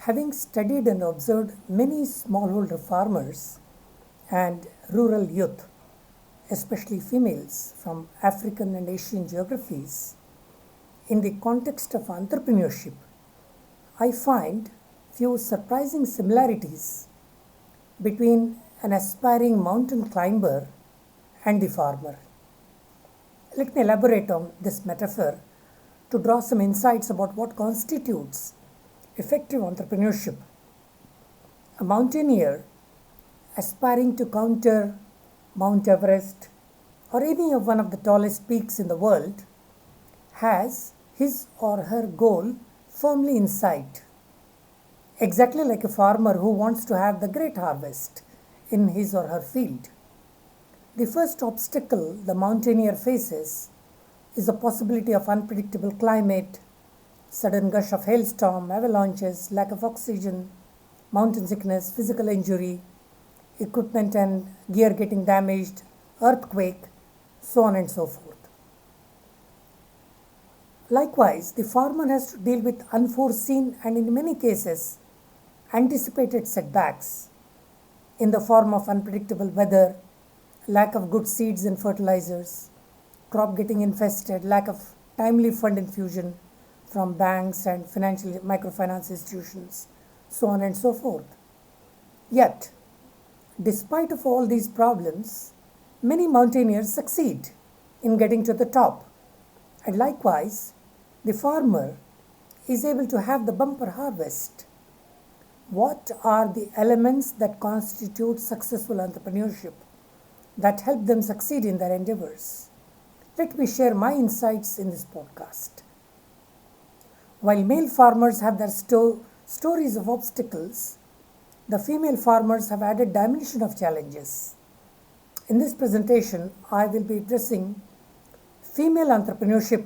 Having studied and observed many smallholder farmers and rural youth, especially females from African and Asian geographies, in the context of entrepreneurship, I find few surprising similarities between an aspiring mountain climber and the farmer. Let me elaborate on this metaphor to draw some insights about what constitutes effective entrepreneurship. A mountaineer aspiring to counter Mount Everest or any of one of the tallest peaks in the world has his or her goal firmly in sight. Exactly like a farmer who wants to have the great harvest in his or her field. The first obstacle the mountaineer faces is the possibility of unpredictable climate, sudden gush of hailstorm, avalanches, lack of oxygen, mountain sickness, physical injury, equipment and gear getting damaged, earthquake, so on and so forth. Likewise, the farmer has to deal with unforeseen and in many cases anticipated setbacks in the form of unpredictable weather, lack of good seeds and fertilizers, crop getting infested, lack of timely fund infusion from banks and financial microfinance institutions, so on and so forth. Yet, despite of all these problems, many mountaineers succeed in getting to the top. And likewise, the farmer is able to have the bumper harvest. What are the elements that constitute successful entrepreneurship that help them succeed in their endeavors? Let me share my insights in this podcast. While male farmers have their stories of obstacles, the female farmers have added dimension of challenges. In this presentation, I will be addressing female entrepreneurship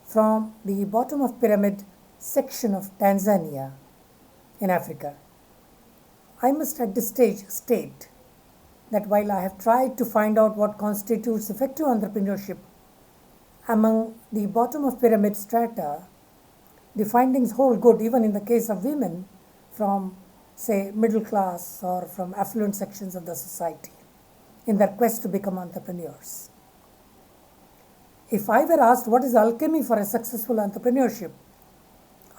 from the bottom of pyramid section of Tanzania in Africa. I must at this stage state that while I have tried to find out what constitutes effective entrepreneurship among the bottom of pyramid strata, the findings hold good even in the case of women from, say, middle class or from affluent sections of the society in their quest to become entrepreneurs. If I were asked what is alchemy for a successful entrepreneurship,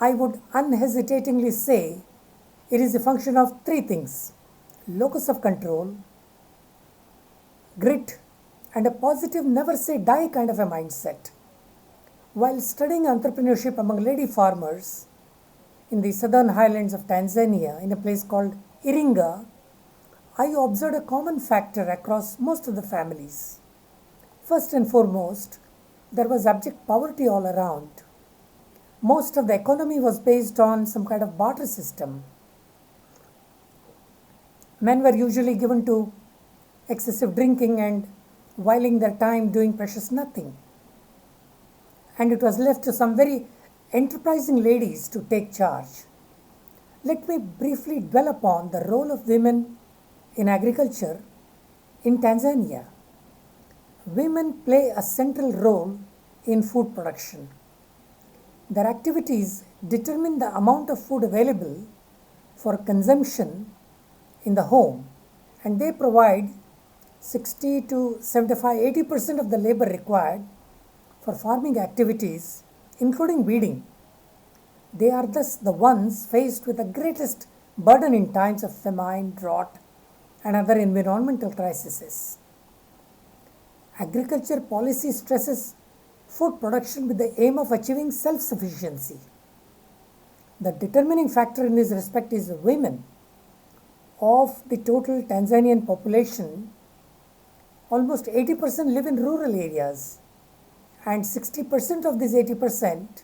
I would unhesitatingly say it is a function of three things: locus of control, grit, and a positive never say die kind of a mindset. While studying entrepreneurship among lady farmers in the southern highlands of Tanzania in a place called Iringa, I observed a common factor across most of the families. First and foremost, there was abject poverty all around. Most of the economy was based on some kind of barter system. Men were usually given to excessive drinking and whiling their time doing precious nothing. And it was left to some very enterprising ladies to take charge. Let me briefly dwell upon the role of women in agriculture in Tanzania. Women play a central role in food production. Their activities determine the amount of food available for consumption in the home, and they provide 60 to 75, 80% of the labor required for farming activities, including weeding. They are thus the ones faced with the greatest burden in times of famine, drought, and other environmental crises. Agriculture policy stresses food production with the aim of achieving self-sufficiency. The determining factor in this respect is women. Of the total Tanzanian population, almost 80% live in rural areas, and 60% of these 80%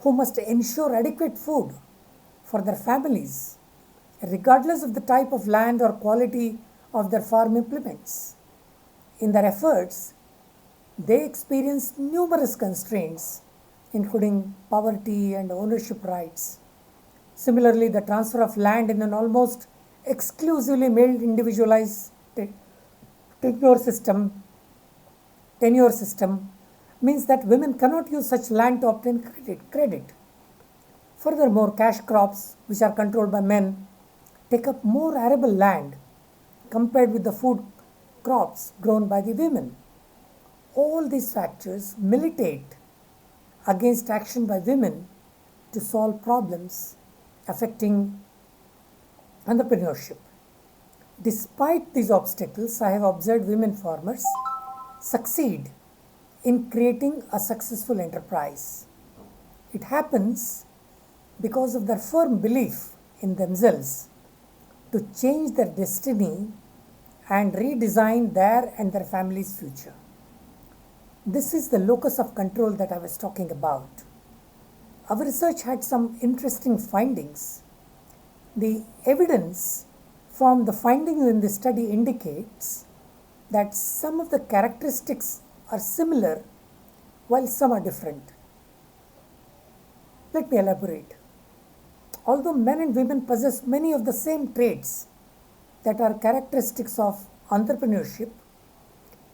who must ensure adequate food for their families, regardless of the type of land or quality of their farm implements. In their efforts, they experience numerous constraints, including poverty and ownership rights. Similarly, the transfer of land in an almost exclusively male individualized tenure system means that women cannot use such land to obtain credit. Furthermore, cash crops, which are controlled by men, take up more arable land compared with the food crops grown by the women. All these factors militate against action by women to solve problems affecting entrepreneurship. Despite these obstacles, I have observed women farmers succeed in creating a successful enterprise. It happens because of their firm belief in themselves to change their destiny and redesign their and their family's future. This is the locus of control that I was talking about. Our research had some interesting findings. The evidence from the findings in the study indicates that some of the characteristics are similar while some are different. Let me elaborate. Although men and women possess many of the same traits that are characteristics of entrepreneurship,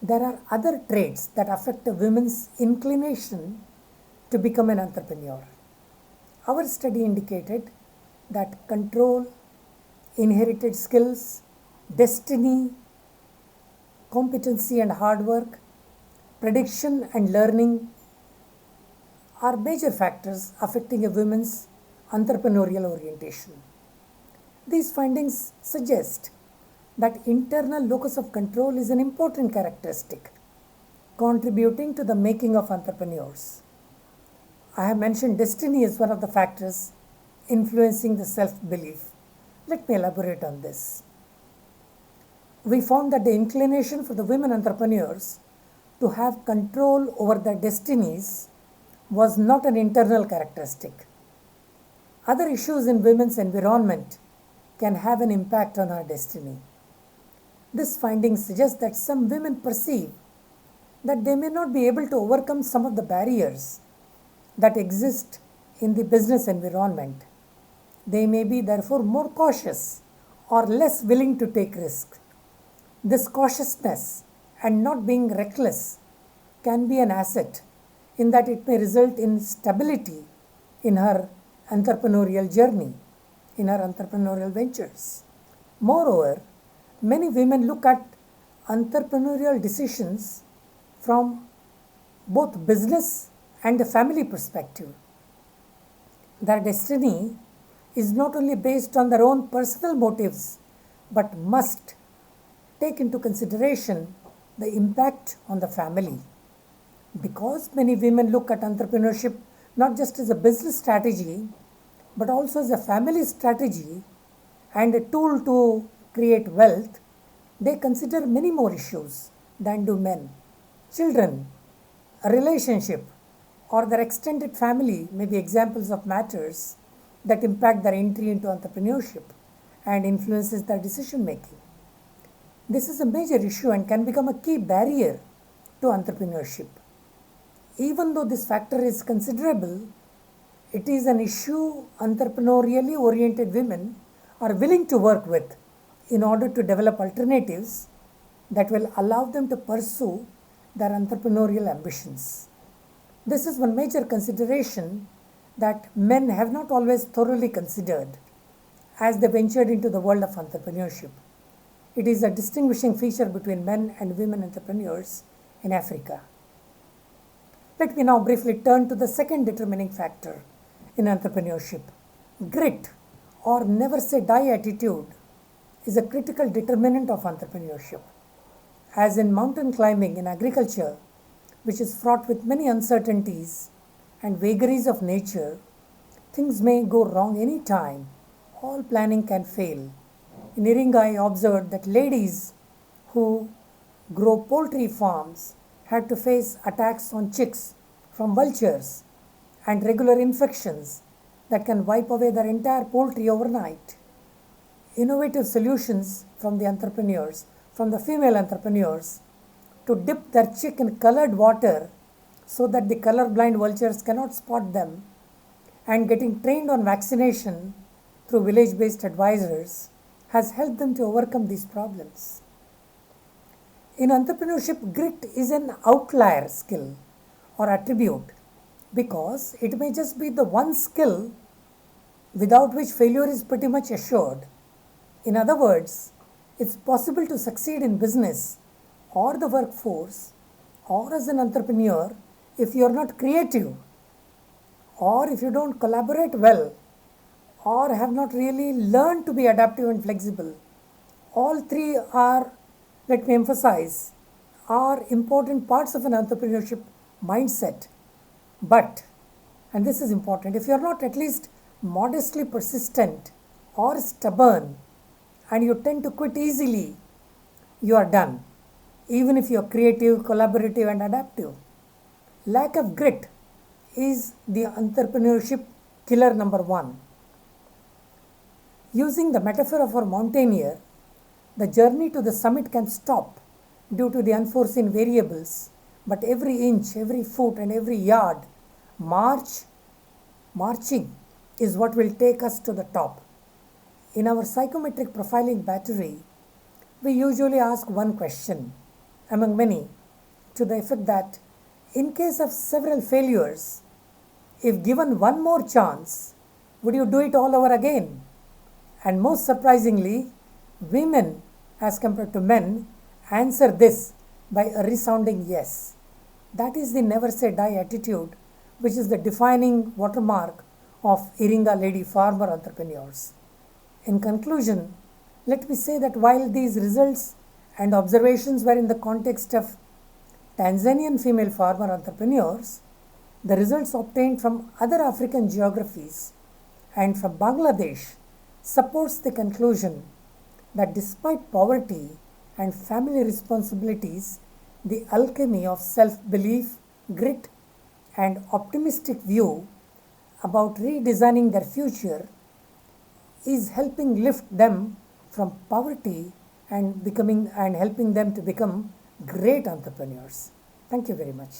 there are other traits that affect a woman's inclination to become an entrepreneur. Our study indicated that control, inherited skills, destiny, competency and hard work, prediction and learning are major factors affecting a woman's entrepreneurial orientation. These findings suggest that internal locus of control is an important characteristic contributing to the making of entrepreneurs. I have mentioned destiny as one of the factors influencing the self-belief. Let me elaborate on this. We found that the inclination for the women entrepreneurs to have control over their destinies was not an internal characteristic. Other issues in women's environment can have an impact on her destiny. This finding suggests that some women perceive that they may not be able to overcome some of the barriers that exist in the business environment. They may be therefore more cautious or less willing to take risks. This cautiousness and not being reckless can be an asset in that it may result in stability in her entrepreneurial journey, in her entrepreneurial ventures. Moreover, many women look at entrepreneurial decisions from both business and a family perspective. Their destiny is not only based on their own personal motives but must take into consideration the impact on the family. Because many women look at entrepreneurship not just as a business strategy but also as a family strategy and a tool to create wealth, they consider many more issues than do men. Children, a relationship, or their extended family may be examples of matters that impact their entry into entrepreneurship and influences their decision making. This is a major issue and can become a key barrier to entrepreneurship. Even though this factor is considerable, it is an issue entrepreneurially oriented women are willing to work with in order to develop alternatives that will allow them to pursue their entrepreneurial ambitions. This is one major consideration that men have not always thoroughly considered as they ventured into the world of entrepreneurship. It is a distinguishing feature between men and women entrepreneurs in Africa. Let me now briefly turn to the second determining factor in entrepreneurship. Grit, or never say die attitude, is a critical determinant of entrepreneurship. As in mountain climbing in agriculture, which is fraught with many uncertainties and vagaries of nature, things may go wrong any time. All planning can fail. In Iringa, I observed that ladies who grow poultry farms had to face attacks on chicks from vultures and regular infections that can wipe away their entire poultry overnight. Innovative solutions from the entrepreneurs, from the female entrepreneurs, to dip their chick in colored water so that the colorblind vultures cannot spot them, and getting trained on vaccination through village-based advisors has helped them to overcome these problems. In entrepreneurship, grit is an outlier skill or attribute because it may just be the one skill without which failure is pretty much assured. In other words, it's possible to succeed in business or the workforce or as an entrepreneur if you are not creative, or if you don't collaborate well, or have not really learned to be adaptive and flexible. All three are, let me emphasize, are important parts of an entrepreneurship mindset. But, and this is important, if you are not at least modestly persistent or stubborn and you tend to quit easily, you are done, even if you are creative, collaborative, and adaptive. Lack of grit is the entrepreneurship killer number one. Using the metaphor of our mountaineer, the journey to the summit can stop due to the unforeseen variables, but every inch, every foot, and every yard marching is what will take us to the top. In our psychometric profiling battery, we usually ask one question among many, to the effect that in case of several failures, if given one more chance, would you do it all over again? And most surprisingly, women as compared to men answer this by a resounding yes. That is the never say die attitude, which is the defining watermark of Iringa lady farmer entrepreneurs. In conclusion, let me say that while these results and observations were in the context of Tanzanian female farmer entrepreneurs, the results obtained from other African geographies and from Bangladesh supports the conclusion that despite poverty and family responsibilities, the alchemy of self-belief, grit, and optimistic view about redesigning their future is helping lift them from poverty and helping them to become great entrepreneurs. Thank you very much.